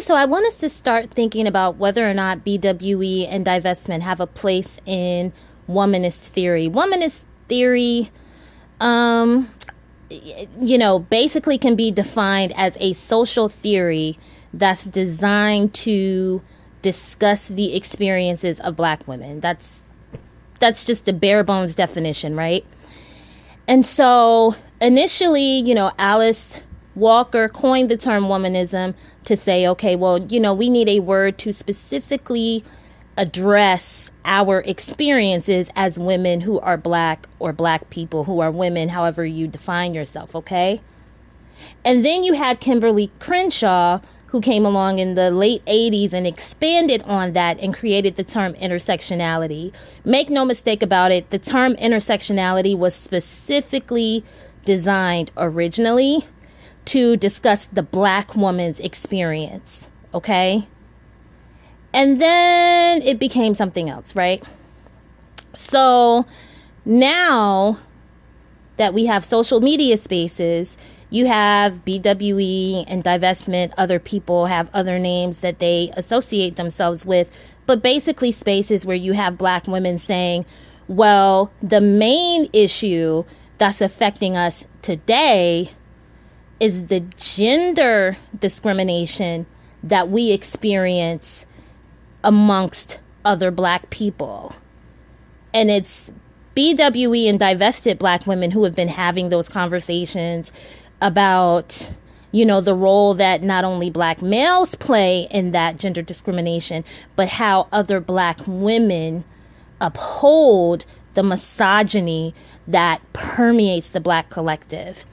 so I want us to start thinking about whether or not BWE and divestment have a place in womanist theory. Womanist theory, basically can be defined as a social theory that's designed to discuss the experiences of Black women. That's just the bare bones definition, right? And so initially, Alice Walker coined the term womanism to say, okay, well, we need a word to specifically address our experiences as women who are Black, or Black people who are women, however you define yourself, okay? And then you had Kimberly Crenshaw, who came along in the late 80s and expanded on that and created the term intersectionality. Make no mistake about it, the term intersectionality was specifically designed originally to discuss the Black woman's experience, okay? And then it became something else, right? So now that we have social media spaces, you have BWE and divestment. Other people have other names that they associate themselves with, but basically spaces where you have Black women saying, well, the main issue that's affecting us today is the gender discrimination that we experience amongst other Black people. And it's BWE and divested Black women who have been having those conversations about, the role that not only Black males play in that gender discrimination, but how other Black women uphold the misogyny that permeates the Black collective.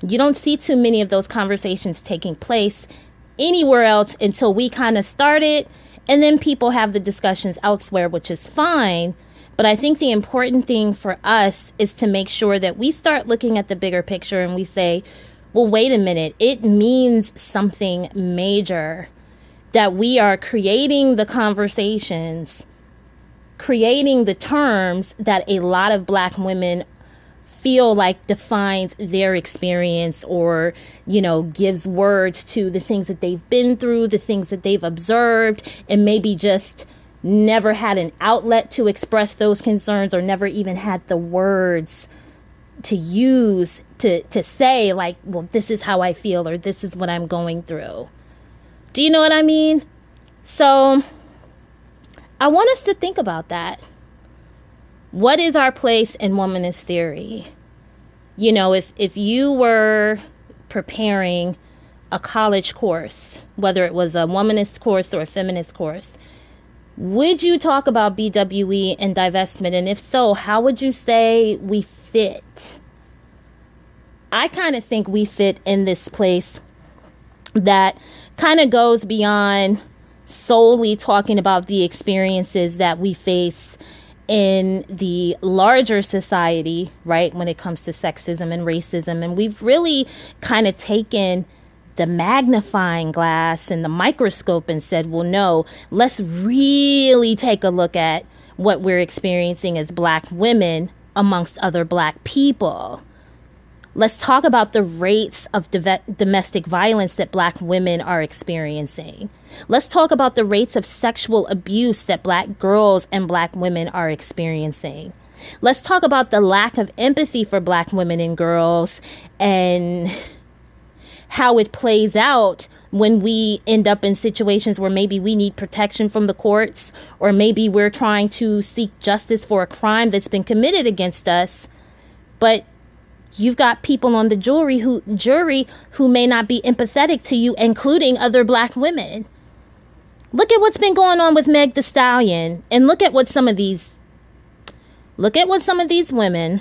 You don't see too many of those conversations taking place anywhere else until we kind of started, and then people have the discussions elsewhere, which is fine. But I think the important thing for us is to make sure that we start looking at the bigger picture and we say, well, wait a minute, it means something major that we are creating the conversations, creating the terms that a lot of Black women feel like defines their experience, or, gives words to the things that they've been through, the things that they've observed, and maybe just never had an outlet to express those concerns, or never even had the words to use to say, like, well, this is how I feel, or this is what I'm going through. Do you know what I mean? So I want us to think about that. What is our place in womanist theory? If you were preparing a college course, whether it was a womanist course or a feminist course, would you talk about BWE and divestment? And if so, how would you say we fit? I kind of think we fit in this place that kind of goes beyond solely talking about the experiences that we face in the larger society, right, when it comes to sexism and racism. And we've really kind of taken the magnifying glass and the microscope and said, well, no, let's really take a look at what we're experiencing as Black women amongst other Black people. Let's talk about the rates of domestic violence that Black women are experiencing. Let's talk about the rates of sexual abuse that Black girls and Black women are experiencing. Let's talk about the lack of empathy for Black women and girls, and how it plays out when we end up in situations where maybe we need protection from the courts, or maybe we're trying to seek justice for a crime that's been committed against us, but you've got people on the jury who may not be empathetic to you, including other Black women. Look at what's been going on with Meg Thee Stallion, and look at what some of these women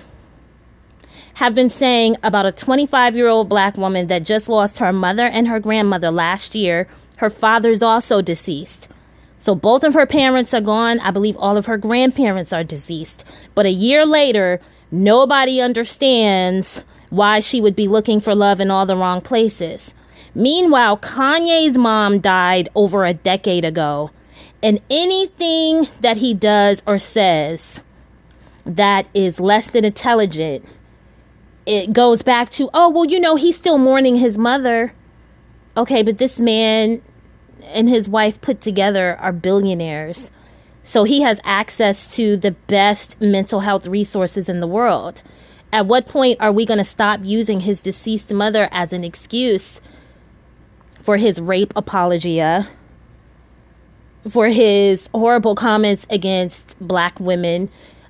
have been saying about a 25-year-old Black woman that just lost her mother and her grandmother last year. Her father's also deceased. So both of her parents are gone. I believe all of her grandparents are deceased. But a year later, nobody understands why she would be looking for love in all the wrong places. Meanwhile, Kanye's mom died over a decade ago. And anything that he does or says that is less than intelligent, it goes back to, oh, well, he's still mourning his mother. Okay, but this man and his wife put together are billionaires. So he has access to the best mental health resources in the world. At what point are we going to stop using his deceased mother as an excuse for his rape apologia, for his horrible comments against black women,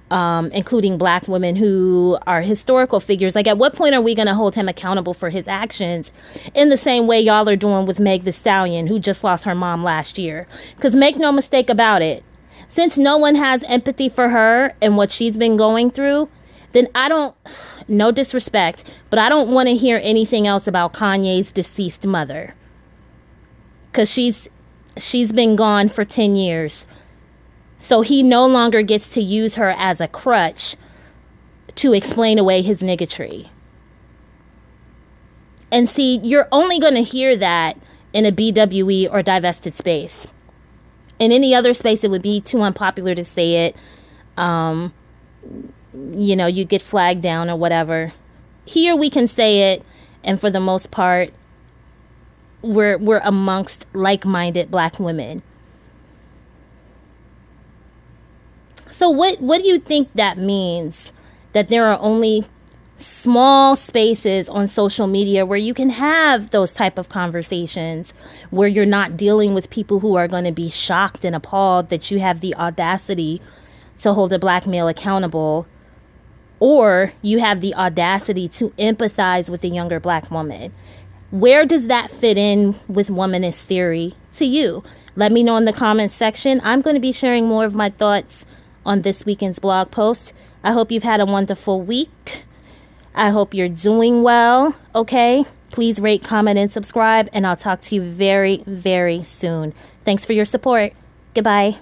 including black women who are historical figures? Like, at what point are we going to hold him accountable for his actions in the same way y'all are doing with Meg Thee Stallion, who just lost her mom last year? Because make no mistake about it, since no one has empathy for her and what she's been going through, then no disrespect, but I don't want to hear anything else about Kanye's deceased mother. Because she's been gone for 10 years. So he no longer gets to use her as a crutch to explain away his niggatry. And see, you're only going to hear that in a BWE or divested space. In any other space, it would be too unpopular to say it. You get flagged down or whatever. Here we can say it, and for the most part, we're amongst like-minded black women. So what do you think that means? That there are only small spaces on social media where you can have those type of conversations, where you're not dealing with people who are going to be shocked and appalled that you have the audacity to hold a black male accountable, or you have the audacity to empathize with a younger black woman. Where does that fit in with womanist theory to you? Let me know in the comments section. I'm going to be sharing more of my thoughts on this weekend's blog post. I hope you've had a wonderful week. I hope you're doing well. Okay? Please rate, comment, and subscribe, and I'll talk to you very, very soon. Thanks for your support. Goodbye.